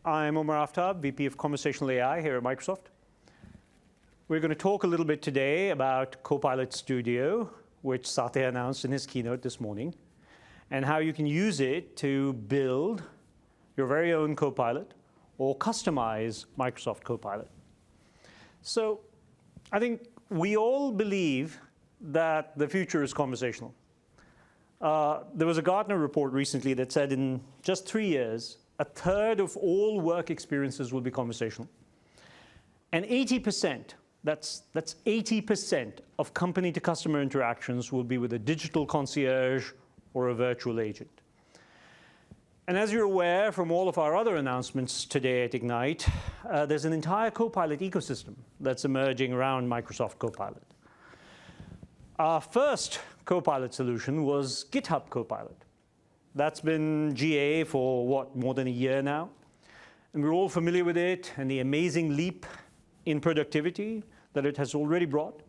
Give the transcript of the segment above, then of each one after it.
I'm Omar Aftab, VP of Conversational AI here at Microsoft. We're going to talk a little bit today about Copilot Studio, which Satya announced in his keynote this morning, and how you can use it to build your very own Copilot or customize Microsoft Copilot. So I think we all believe that the future is conversational. There was a Gartner report recently that said in just 3 years, a third of all work experiences will be conversational. And 80%, that's 80% of company-to-customer interactions will be with a digital concierge or a virtual agent. And as you're aware from all of our other announcements today at Ignite, there's an entire Copilot ecosystem that's emerging around Microsoft Copilot. Our first Copilot solution was GitHub Copilot. That's been GA for, what, more than a year now? And we're all familiar with it and the amazing leap in productivity that it has already brought.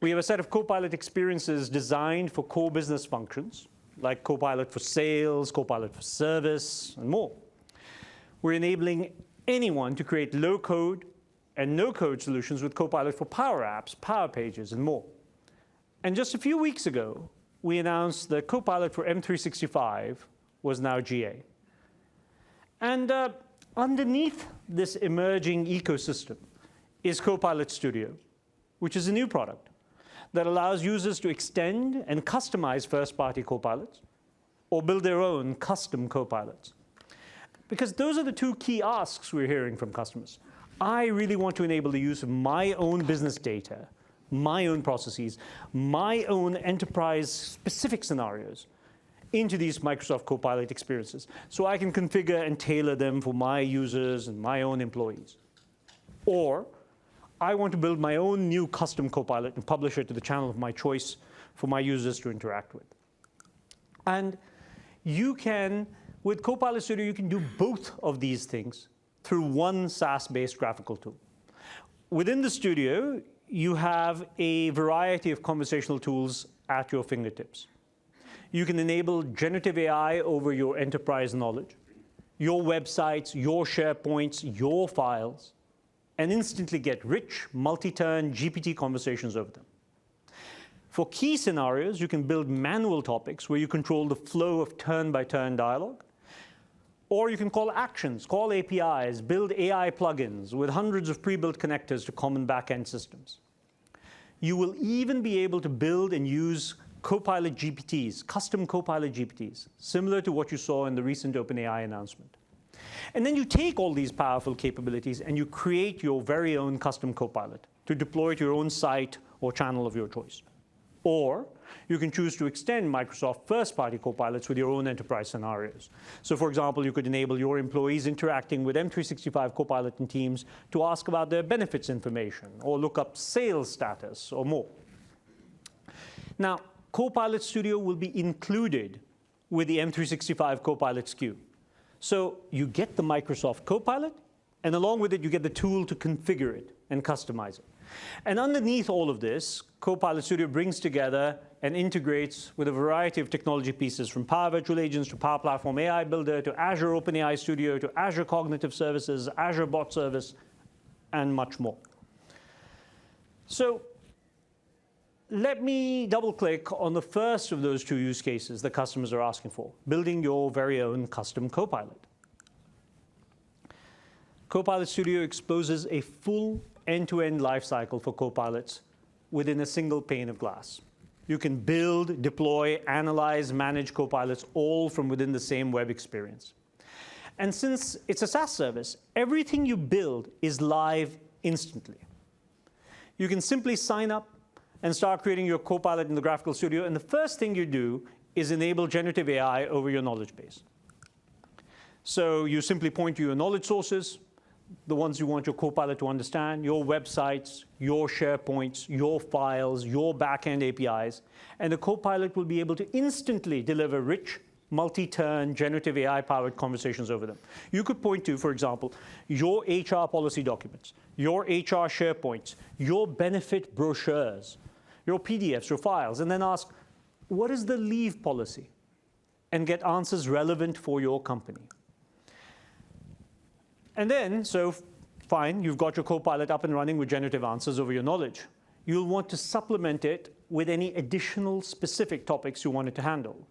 We have a set of Copilot experiences designed for core business functions, like Copilot for sales, Copilot for service, and more. We're enabling anyone to create low-code and no-code solutions with Copilot for Power Apps, Power Pages, and more. And just a few weeks ago, we announced that Copilot for M365 was now GA. And underneath this emerging ecosystem is Copilot Studio, which is a new product that allows users to extend and customize first-party Copilots or build their own custom Copilots. Because those are the two key asks we're hearing from customers. I really want to enable the use of my own business data, my own processes, my own enterprise-specific scenarios into these Microsoft Copilot experiences so I can configure and tailor them for my users and my own employees. Or I want to build my own new custom Copilot and publish it to the channel of my choice for my users to interact with. And you can, with Copilot Studio, you can do both of these things through one SaaS-based graphical tool. Within the studio, you have a variety of conversational tools at your fingertips. You can enable generative AI over your enterprise knowledge, your websites, your SharePoints, your files, and instantly get rich, multi-turn GPT conversations over them. For key scenarios, you can build manual topics where you control the flow of turn-by-turn dialogue. Or you can call actions, call APIs, build AI plugins with hundreds of pre-built connectors to common back-end systems. You will even be able to build and use Copilot GPTs, custom Copilot GPTs, similar to what you saw in the recent OpenAI announcement. And then you take all these powerful capabilities and you create your very own custom Copilot to deploy to your own site or channel of your choice. Or you can choose to extend Microsoft first-party Copilots with your own enterprise scenarios. So for example, you could enable your employees interacting with M365 Copilot in Teams to ask about their benefits information or look up sales status or more. Now, Copilot Studio will be included with the M365 Copilot SKU. So you get the Microsoft Copilot, and along with it, you get the tool to configure it and customize it. And underneath all of this, Copilot Studio brings together and integrates with a variety of technology pieces, from Power Virtual Agents to Power Platform AI Builder to Azure OpenAI Studio to Azure Cognitive Services, Azure Bot Service, and much more. So let me double-click on the first of those two use cases that customers are asking for, building your very own custom Copilot. Copilot Studio exposes a full end-to-end lifecycle for Copilots within a single pane of glass. You can build, deploy, analyze, manage Copilots all from within the same web experience. And since it's a SaaS service, everything you build is live instantly. You can simply sign up and start creating your Copilot in the Graphical Studio, and the first thing you do is enable generative AI over your knowledge base. So you simply point to your knowledge sources, the ones you want your Copilot to understand, your websites, your SharePoints, your files, your back-end APIs, and the Copilot will be able to instantly deliver rich, multi-turn, generative AI-powered conversations over them. You could point to, for example, your HR policy documents, your HR SharePoints, your benefit brochures, your PDFs, your files, and then ask, what is the leave policy? And get answers relevant for your company. And then, so fine, you've got your Copilot up and running with generative answers over your knowledge. You'll want to supplement it with any additional specific topics you want it to handle.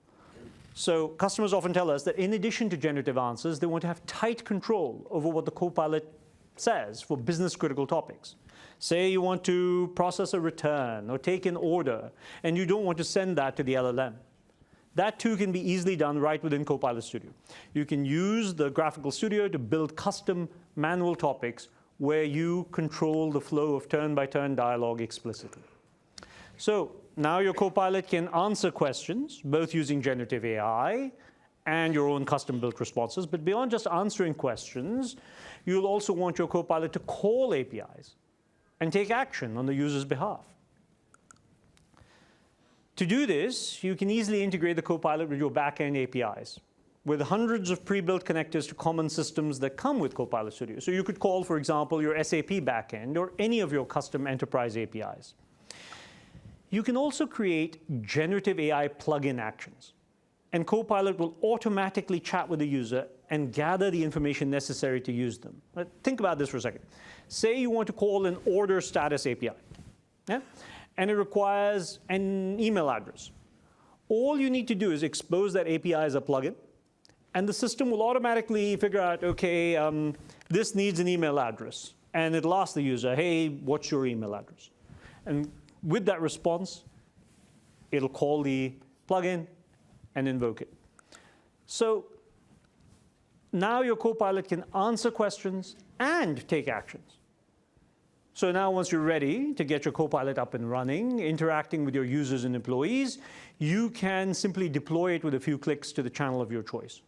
So customers often tell us that in addition to generative answers, they want to have tight control over what the Copilot says for business critical topics. Say you want to process a return or take an order, and you don't want to send that to the LLM. That too can be easily done right within Copilot Studio. You can use the graphical studio to build custom manual topics where you control the flow of turn-by-turn dialogue explicitly. So now your Copilot can answer questions, both using generative AI and your own custom-built responses. But beyond just answering questions, you'll also want your Copilot to call APIs and take action on the user's behalf. To do this, you can easily integrate the Copilot with your back-end APIs, with hundreds of pre-built connectors to common systems that come with Copilot Studio. So you could call, for example, your SAP backend or any of your custom enterprise APIs. You can also create generative AI plugin actions. And Copilot will automatically chat with the user and gather the information necessary to use them. But think about this for a second. Say you want to call an order status API, yeah? And it requires an email address. All you need to do is expose that API as a plugin, and the system will automatically figure out, OK, this needs an email address. And it'll ask the user, hey, what's your email address? And with that response, it'll call the plugin and invoke it. So now your Copilot can answer questions and take actions. So now once you're ready to get your Copilot up and running, interacting with your users and employees, you can simply deploy it with a few clicks to the channel of your choice.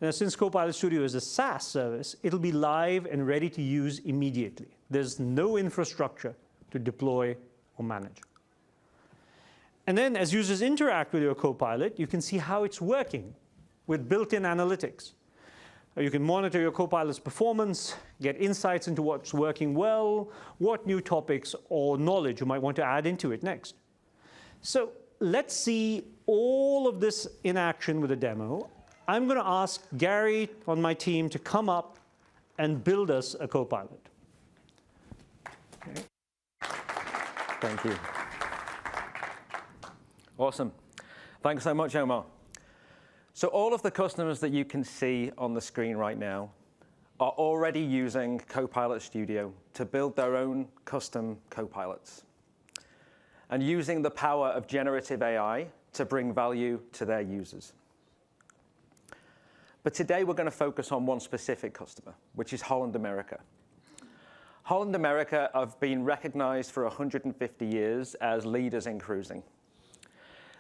Now, since Copilot Studio is a SaaS service, it'll be live and ready to use immediately. There's no infrastructure to deploy or manage. And then as users interact with your Copilot, you can see how it's working with built-in analytics. You can monitor your Copilot's performance, get insights into what's working well, what new topics or knowledge you might want to add into it next. So let's see all of this in action with a demo. I'm going to ask Gary on my team to come up and build us a Copilot. Okay. Thank you. Awesome. Thanks so much, Omar. So all of the customers that you can see on the screen right now are already using Copilot Studio to build their own custom Copilots and using the power of generative AI to bring value to their users. But today we're going to focus on one specific customer, which is Holland America. Holland America have been recognized for 150 years as leaders in cruising.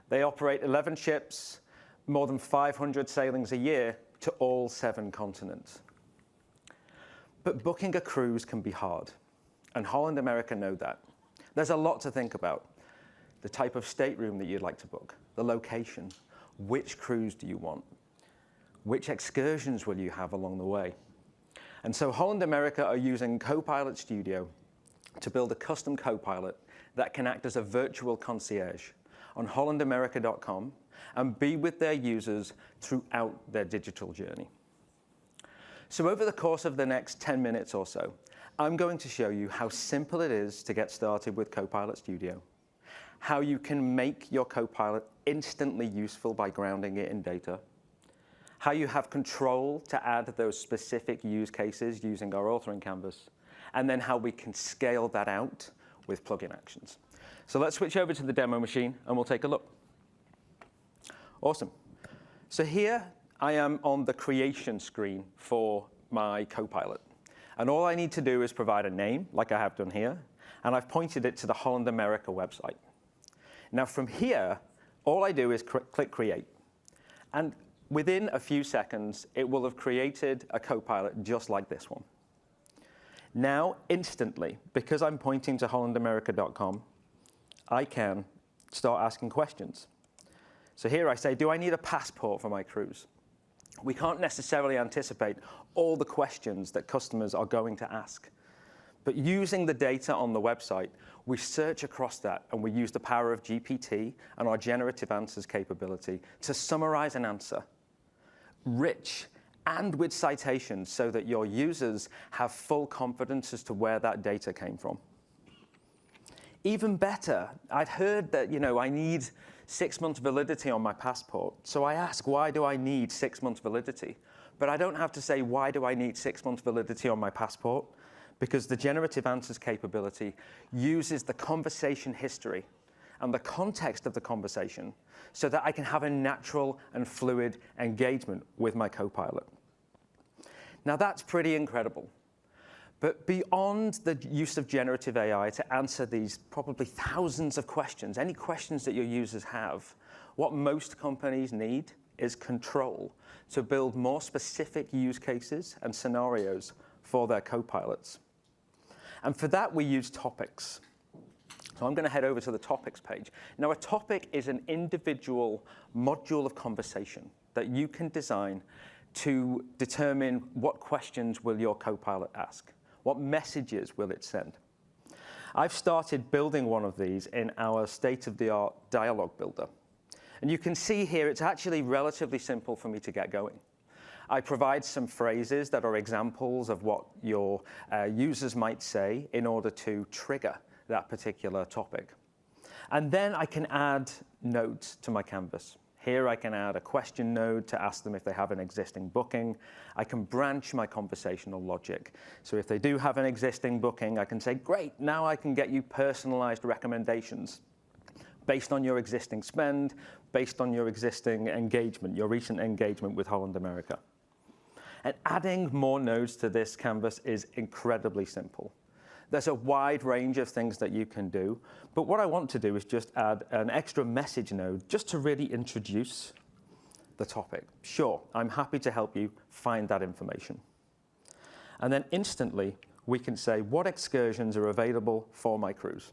They operate 11 ships, more than 500 sailings a year to all 7 continents. But booking a cruise can be hard, and Holland America know that. There's a lot to think about. The type of stateroom that you'd like to book, the location, which cruise do you want, which excursions will you have along the way. And so Holland America are using Copilot Studio to build a custom Copilot that can act as a virtual concierge on hollandamerica.com and be with their users throughout their digital journey. So over the course of the next 10 minutes or so, I'm going to show you how simple it is to get started with Copilot Studio, how you can make your Copilot instantly useful by grounding it in data, how you have control to add those specific use cases using our authoring canvas, and then how we can scale that out with plugin actions. So let's switch over to the demo machine and we'll take a look. Awesome. So here I am on the creation screen for my Copilot. And all I need to do is provide a name, like I have done here, and I've pointed it to the Holland America website. Now from here, all I do is click Create. And within a few seconds, it will have created a Copilot just like this one. Now, instantly, because I'm pointing to hollandamerica.com, I can start asking questions. So here I say, do I need a passport for my cruise? We can't necessarily anticipate all the questions that customers are going to ask. But using the data on the website, we search across that, and we use the power of GPT and our generative answers capability to summarize an answer, rich and with citations so that your users have full confidence as to where that data came from. Even better, I'd heard that I need 6 months validity on my passport. So I ask, why do I need 6 months validity? But I don't have to say, why do I need 6 months validity on my passport? Because the generative answers capability uses the conversation history and the context of the conversation so that I can have a natural and fluid engagement with my Copilot. Now that's pretty incredible. But beyond the use of generative AI to answer these probably thousands of questions, any questions that your users have, what most companies need is control to build more specific use cases and scenarios for their Copilots. And for that, we use topics. So I'm going to head over to the topics page. Now, a topic is an individual module of conversation that you can design to determine what questions will your Copilot ask, what messages will it send. I've started building one of these in our state-of-the-art dialogue builder. And you can see here it's actually relatively simple for me to get going. I provide some phrases that are examples of what your users might say in order to trigger that particular topic. And then I can add nodes to my canvas. Here I can add a question node to ask them if they have an existing booking. I can branch my conversational logic. So if they do have an existing booking, I can say, great, now I can get you personalized recommendations based on your existing spend, based on your existing engagement, your recent engagement with Holland America. And adding more nodes to this canvas is incredibly simple. There's a wide range of things that you can do, but what I want to do is just add an extra message node just to really introduce the topic. Sure, I'm happy to help you find that information. And then instantly, we can say what excursions are available for my cruise.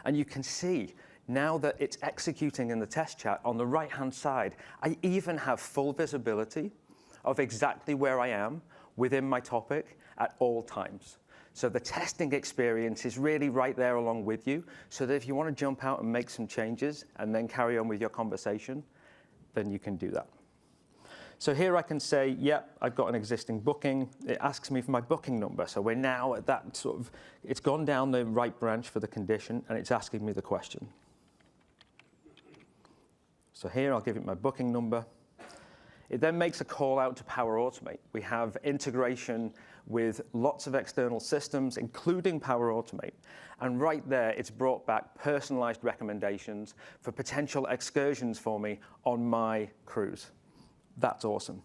And you can see now that it's executing in the test chat on the right-hand side, I even have full visibility of exactly where I am within my topic at all times. So the testing experience is really right there along with you, so that if you want to jump out and make some changes and then carry on with your conversation, then you can do that. So here I can say, yep, I've got an existing booking. It asks me for my booking number. So we're now at that sort of, it's gone down the right branch for the condition, and it's asking me the question. So here I'll give it my booking number. It then makes a call out to Power Automate. We have integration with lots of external systems, including Power Automate. And right there, it's brought back personalized recommendations for potential excursions for me on my cruise. That's awesome.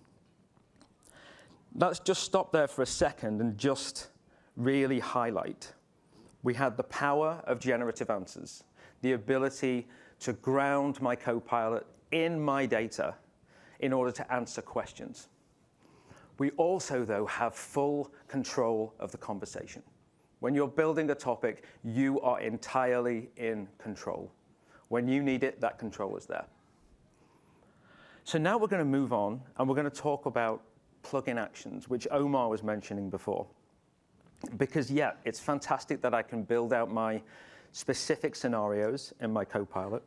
Let's just stop there for a second and just really highlight. We had the power of generative answers, the ability to ground my Copilot in my data in order to answer questions. We also, though, have full control of the conversation. When you're building a topic, you are entirely in control. When you need it, that control is there. So now we're going to move on, and we're going to talk about plugin actions, which Omar was mentioning before. Because, yeah, it's fantastic that I can build out my specific scenarios in my Copilot,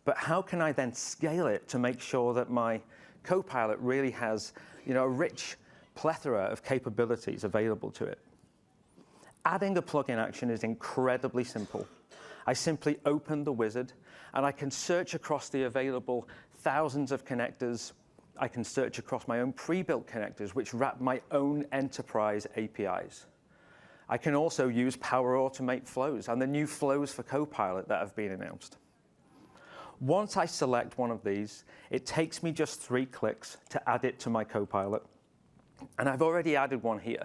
but how can I then scale it to make sure that my Copilot really has a rich plethora of capabilities available to it? Adding a plugin action is incredibly simple. I simply open the wizard, and I can search across the available thousands of connectors. I can search across my own pre-built connectors, which wrap my own enterprise APIs. I can also use Power Automate flows and the new flows for Copilot that have been announced. Once I select one of these, it takes me just 3 clicks to add it to my Copilot. And I've already added one here.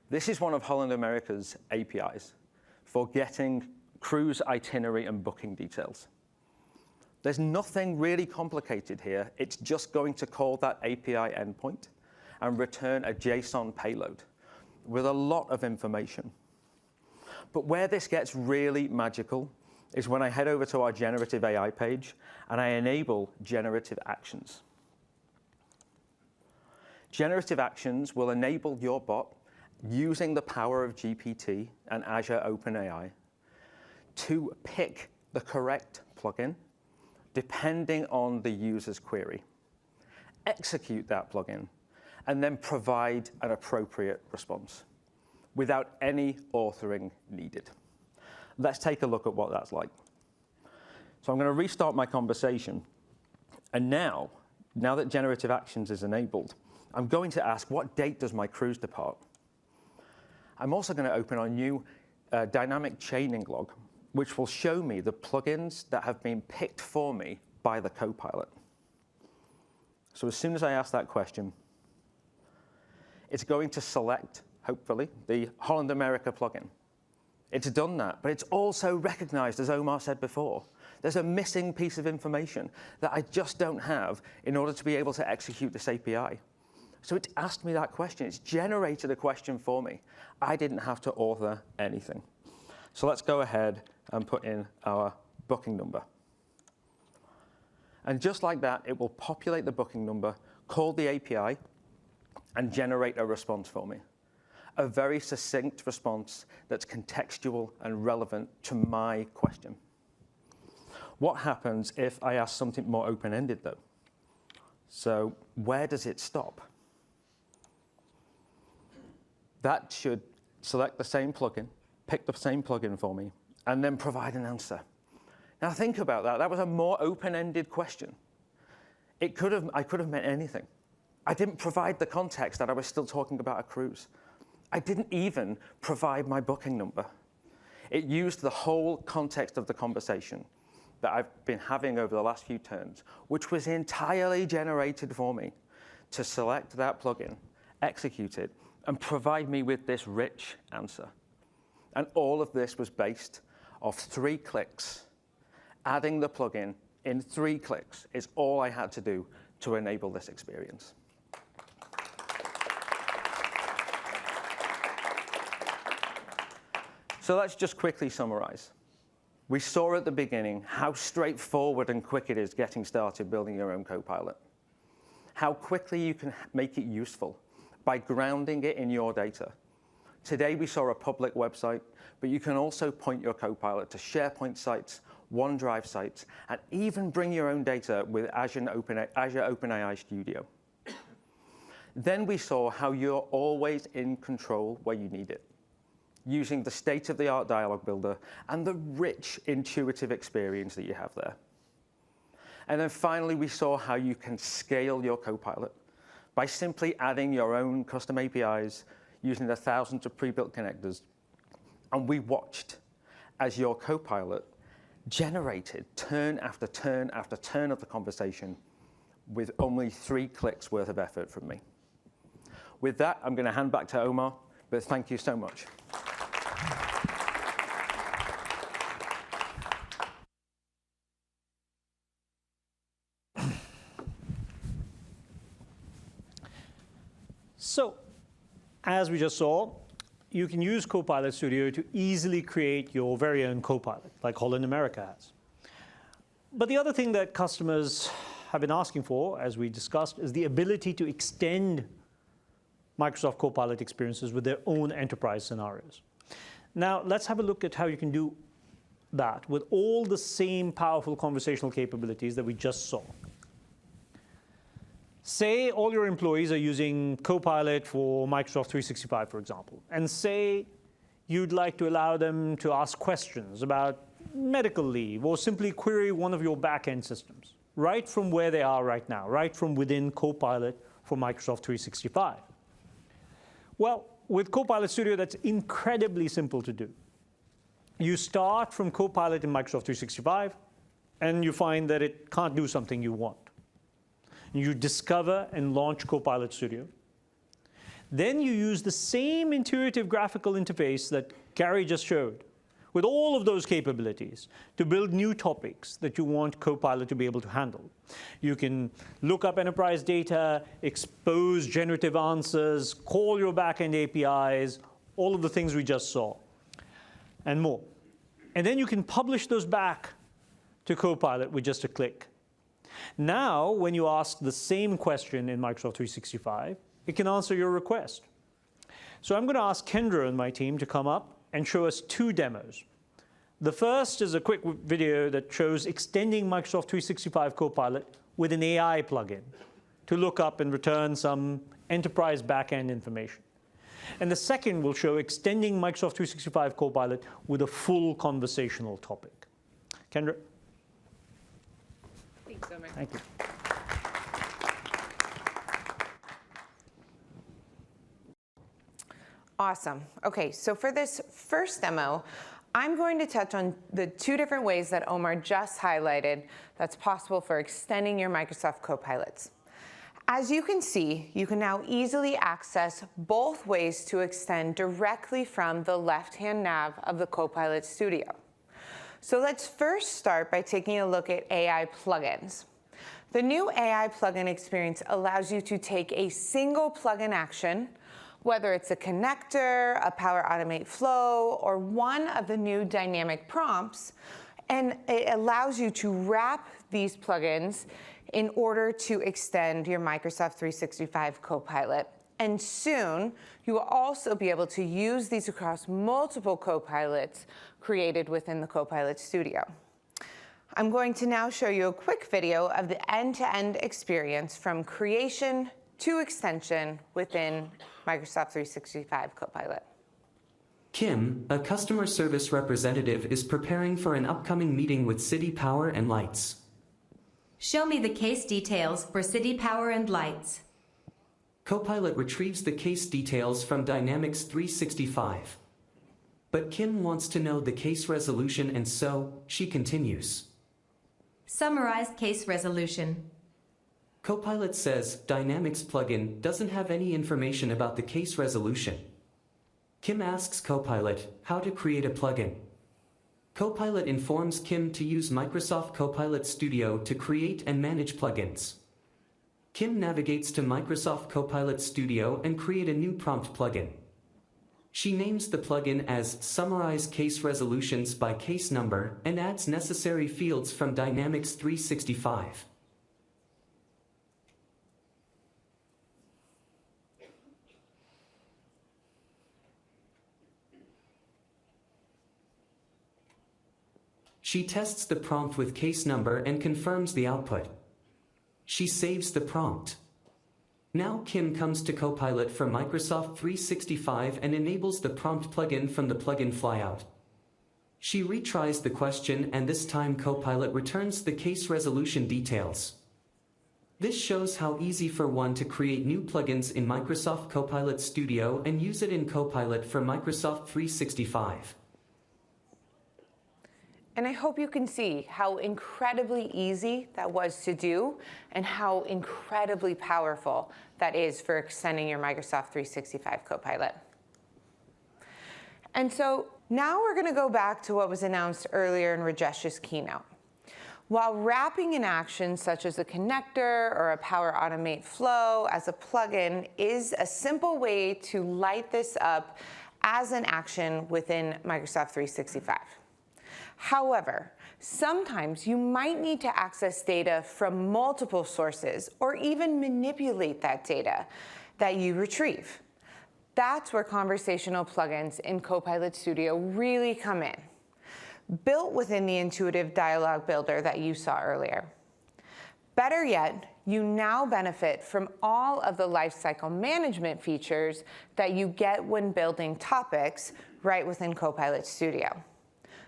This is one of Holland America's APIs for getting cruise itinerary and booking details. There's nothing really complicated here. It's just going to call that API endpoint and return a JSON payload with a lot of information. But where this gets really magical is when I head over to our generative AI page and I enable generative actions. Generative actions will enable your bot, using the power of GPT and Azure OpenAI, to pick the correct plugin depending on the user's query, execute that plugin, and then provide an appropriate response without any authoring needed. Let's take a look at what that's like. So I'm going to restart my conversation. And now that generative actions is enabled, I'm going to ask, what date does my cruise depart? I'm also going to open our new dynamic chaining log, which will show me the plugins that have been picked for me by the Copilot. So as soon as I ask that question, it's going to select, hopefully, the Holland America plugin. It's done that, but it's also recognized, as Omar said before, there's a missing piece of information that I just don't have in order to be able to execute this API. So it's asked me that question. It's generated a question for me. I didn't have to author anything. So let's go ahead and put in our booking number. And just like that, it will populate the booking number, call the API, and generate a response for me. A very succinct response that's contextual and relevant to my question. What happens if I ask something more open-ended, though? So where does it stop? That should select the same plugin, pick the same plugin for me, and then provide an answer. Now think about that. That was a more open-ended question. I could have meant anything. I didn't provide the context that I was still talking about a cruise. I didn't even provide my booking number. It used the whole context of the conversation that I've been having over the last few turns, which was entirely generated for me, to select that plugin, execute it, and provide me with this rich answer. And all of this was based off 3 clicks. Adding the plugin in 3 clicks is all I had to do to enable this experience. So let's just quickly summarize. We saw at the beginning how straightforward and quick it is getting started building your own Copilot. How quickly you can make it useful by grounding it in your data. Today we saw a public website, but you can also point your Copilot to SharePoint sites, OneDrive sites, and even bring your own data with Azure OpenAI Studio. Then we saw how you're always in control where you need it, using the state-of-the-art dialogue builder and the rich, intuitive experience that you have there. And then finally, we saw how you can scale your Copilot by simply adding your own custom APIs using the thousands of pre-built connectors. And we watched as your Copilot generated turn after turn after turn of the conversation with only 3 clicks worth of effort from me. With that, I'm going to hand back to Omar, but thank you so much. So, as we just saw, you can use Copilot Studio to easily create your very own Copilot, like Holland America has. But the other thing that customers have been asking for, as we discussed, is the ability to extend Microsoft Copilot experiences with their own enterprise scenarios. Now, let's have a look at how you can do that with all the same powerful conversational capabilities that we just saw. Say all your employees are using Copilot for Microsoft 365, for example, and say you'd like to allow them to ask questions about medical leave or simply query one of your back-end systems, right from where they are right now, right from within Copilot for Microsoft 365. Well, with Copilot Studio, that's incredibly simple to do. You start from Copilot in Microsoft 365, and you find that it can't do something you want. You discover and launch Copilot Studio. Then you use the same intuitive graphical interface that Gary just showed, with all of those capabilities, to build new topics that you want Copilot to be able to handle. You can look up enterprise data, expose generative answers, call your backend APIs, all of the things we just saw, and more. And then you can publish those back to Copilot with just a click. Now, when you ask the same question in Microsoft 365, it can answer your request. So I'm going to ask Kendra and my team to come up and show us 2 demos. The first is a quick video that shows extending Microsoft 365 Copilot with an AI plugin to look up and return some enterprise backend information. And the second will show extending Microsoft 365 Copilot with a full conversational topic. Kendra? Thanks, Omar. Thank you. Awesome. Okay, so for this first demo, I'm going to touch on the two different ways that Omar just highlighted that's possible for extending your Microsoft Copilots. As you can see, you can now easily access both ways to extend directly from the left-hand nav of the Copilot Studio. So let's first start by taking a look at AI plugins. The new AI plugin experience allows you to take a single plugin action, whether it's a connector, a Power Automate flow, or one of the new dynamic prompts, and it allows you to wrap these plugins in order to extend your Microsoft 365 Copilot. And soon, you will also be able to use these across multiple Copilots created within the Copilot Studio. I'm going to now show you a quick video of the end-to-end experience from creation to extension within Microsoft 365 Copilot. Kim, a customer service representative, is preparing for an upcoming meeting with City Power and Lights. Show me the case details for City Power and Lights. Copilot retrieves the case details from Dynamics 365. But Kim wants to know the case resolution, and so she continues. Summarize case resolution. Copilot says Dynamics plugin doesn't have any information about the case resolution. Kim asks Copilot how to create a plugin. Copilot informs Kim to use Microsoft Copilot Studio to create and manage plugins. Kim navigates to Microsoft Copilot Studio and create a new prompt plugin. She names the plugin as Summarize Case Resolutions by Case Number and adds necessary fields from Dynamics 365. She tests the prompt with case number and confirms the output. She saves the prompt. Now Kim comes to Copilot for Microsoft 365 and enables the prompt plugin from the plugin flyout. She retries the question, and this time Copilot returns the case resolution details. This shows how easy for one to create new plugins in Microsoft Copilot Studio and use it in Copilot for Microsoft 365. And I hope you can see how incredibly easy that was to do and how incredibly powerful that is for extending your Microsoft 365 Copilot. And so now we're going to go back to what was announced earlier in Rajesh's keynote. While wrapping an action such as a connector or a Power Automate flow as a plugin is a simple way to light this up as an action within Microsoft 365. However, sometimes you might need to access data from multiple sources or even manipulate that data that you retrieve. That's where conversational plugins in Copilot Studio really come in, built within the intuitive dialogue builder that you saw earlier. Better yet, you now benefit from all of the lifecycle management features that you get when building topics right within Copilot Studio.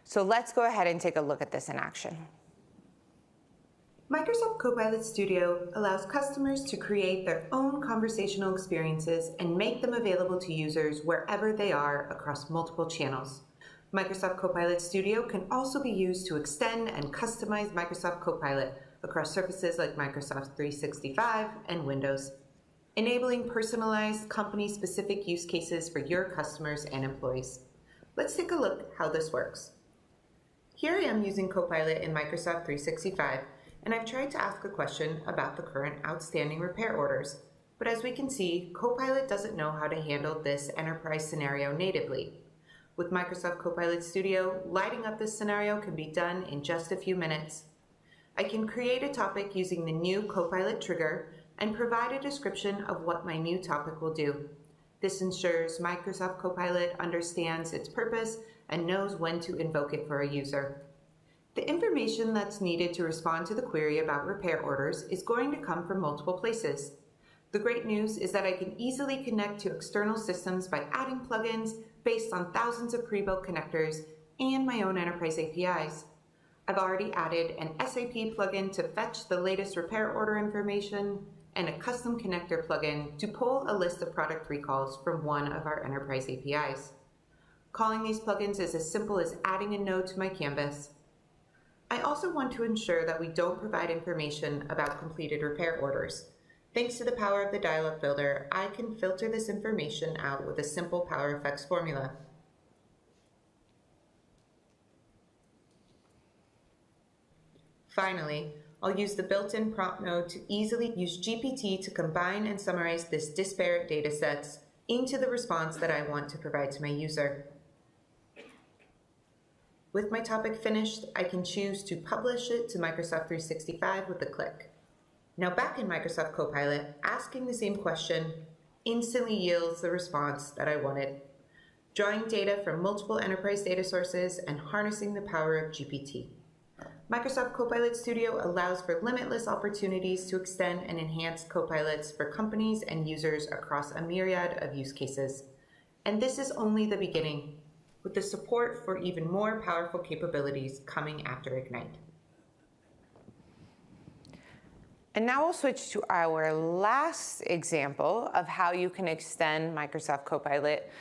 So let's go ahead and take a look at this in action. Microsoft Copilot Studio allows customers to create their own conversational experiences and make them available to users wherever they are across multiple channels. Microsoft Copilot Studio can also be used to extend and customize Microsoft Copilot across surfaces like Microsoft 365 and Windows, enabling personalized company-specific use cases for your customers and employees. Let's take a look how this works. Here I am using Copilot in Microsoft 365, and I've tried to ask a question about the current outstanding repair orders. But as we can see, Copilot doesn't know how to handle this enterprise scenario natively. With Microsoft Copilot Studio, lighting up this scenario can be done in just a few minutes. I can create a topic using the new Copilot trigger and provide a description of what my new topic will do. This ensures Microsoft Copilot understands its purpose and knows when to invoke it for a user. The information that's needed to respond to the query about repair orders is going to come from multiple places. The great news is that I can easily connect to external systems by adding plugins based on thousands of pre-built connectors and my own enterprise APIs. I've already added an SAP plugin to fetch the latest repair order information and a custom connector plugin to pull a list of product recalls from one of our enterprise APIs. Calling these plugins is as simple as adding a node to my canvas. I also want to ensure that we don't provide information about completed repair orders. Thanks to the power of the dialog builder, I can filter this information out with a simple Power Effects formula. Finally, I'll use the built-in prompt node to easily use GPT to combine and summarize this disparate data sets into the response that I want to provide to my user. With my topic finished, I can choose to publish it to Microsoft 365 with a click. Now back in Microsoft Copilot, asking the same question instantly yields the response that I wanted, drawing data from multiple enterprise data sources and harnessing the power of GPT. Microsoft Copilot Studio allows for limitless opportunities to extend and enhance copilots for companies and users across a myriad of use cases. And this is only the beginning, with the support for even more powerful capabilities coming after Ignite. And now we'll switch to our last example of how you can extend Microsoft Copilot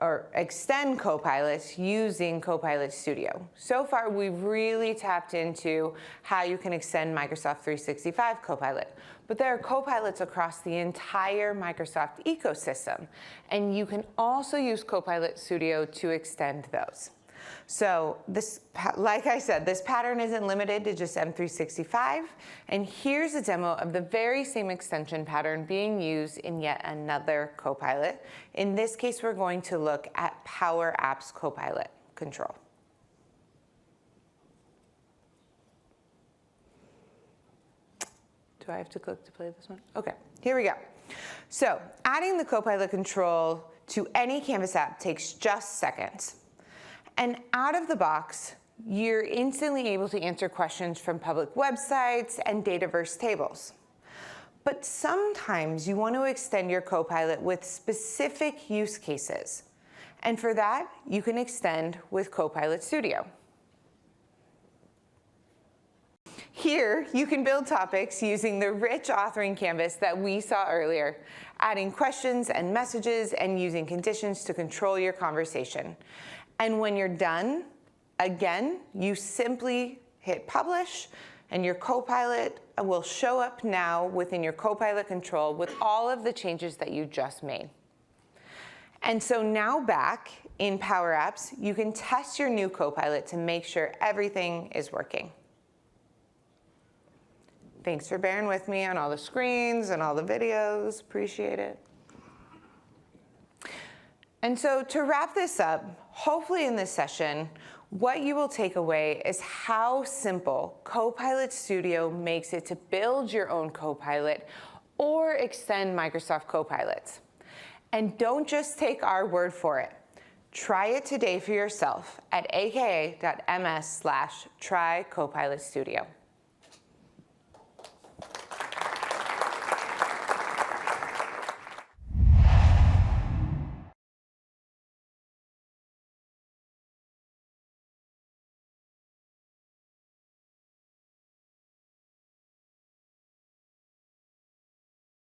or extend Copilots using Copilot Studio. So far, we've really tapped into how you can extend Microsoft 365 Copilot. But there are Copilots across the entire Microsoft ecosystem. And you can also use Copilot Studio to extend those. So this, like I said, this pattern isn't limited to just M365. And here's a demo of the very same extension pattern being used in yet another Copilot. In this case, we're going to look at Power Apps Copilot control. Do I have to click to play this one? OK, here we go. So adding the Copilot control to any Canvas app takes just seconds. And out of the box, you're instantly able to answer questions from public websites and Dataverse tables. But sometimes you want to extend your Copilot with specific use cases. And for that, you can extend with Copilot Studio. Here, you can build topics using the rich authoring canvas that we saw earlier, adding questions and messages and using conditions to control your conversation. And when you're done, again, you simply hit publish, and your Copilot will show up now within your Copilot control with all of the changes that you just made. And so now back in Power Apps, you can test your new Copilot to make sure everything is working. Thanks for bearing with me on all the screens and all the videos. Appreciate it. And so to wrap this up, hopefully in this session, what you will take away is how simple Copilot Studio makes it to build your own Copilot or extend Microsoft Copilots. And don't just take our word for it. Try it today for yourself at aka.ms/tryCopilotStudio.